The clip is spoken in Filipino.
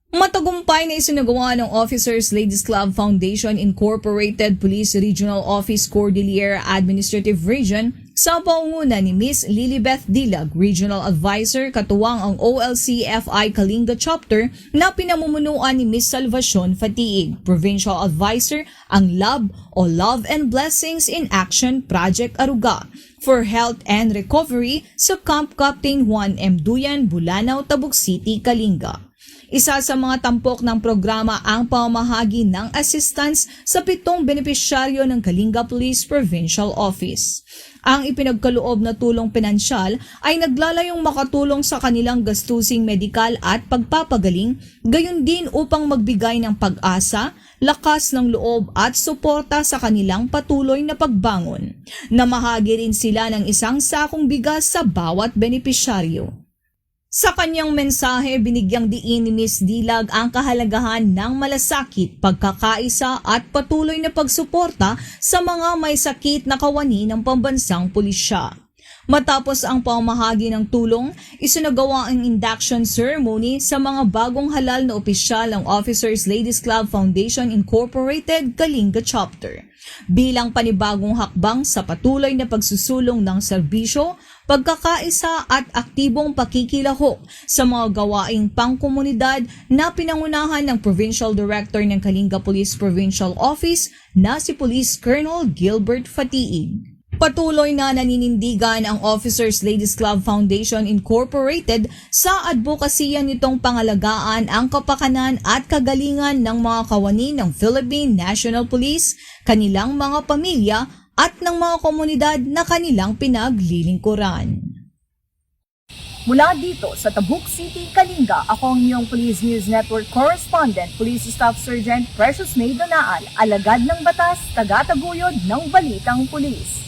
Matagumpay na isinagawa ng Officers Ladies Club Foundation Incorporated Police Regional Office Cordillera Administrative Region sa pangunguna ni Miss Lilibeth Dilag, Regional Advisor, katuwang ang OLC-FI Kalinga Chapter na pinamumunuan ni Miss Salvacion Fatiig, Provincial Advisor, ang LOVE o Love and Blessings in Action Project Aruga for Health and Recovery sa Camp Captain Juan M. Duyan, Bulanao, Tabuk City, Kalinga. Isa sa mga tampok ng programa ang pamamahagi ng assistance sa 7 benepisyaryo ng Kalinga Police Provincial Office. Ang ipinagkaloob na tulong pinansyal ay naglalayong makatulong sa kanilang gastusing medikal at pagpapagaling, gayon din upang magbigay ng pag-asa, lakas ng loob at suporta sa kanilang patuloy na pagbangon. Namahagi rin sila ng isang sakong bigas sa bawat benepisyaryo. Sa kanyang mensahe, binigyang diin ni Ms. Dilag ang kahalagahan ng malasakit, pagkakaisa at patuloy na pagsuporta sa mga may sakit na kawani ng pambansang pulisya. Matapos ang pamahagi ng tulong, isinagawa ang induction ceremony sa mga bagong halal na opisyal ng Officers Ladies Club Foundation Incorporated Kalinga Chapter. Bilang panibagong hakbang sa patuloy na pagsusulong ng serbisyo, pagkakaisa at aktibong pakikilahok sa mga gawaing pangkomunidad na pinangunahan ng Provincial Director ng Kalinga Police Provincial Office na si Police Colonel Gilbert Fatiig. Patuloy na naninindigan ang Officers Ladies Club Foundation Incorporated sa advokasya nitong pangalagaan ang kapakanan at kagalingan ng mga kawani ng Philippine National Police, kanilang mga pamilya at ng mga komunidad na kanilang pinaglilingkuran. Mula dito sa Tabuk City, Kalinga, ako ang iyong Police News Network Correspondent, Police Staff Sergeant Precious May Donaal, alagad ng batas, tagataguyod ng Balitang Pulis.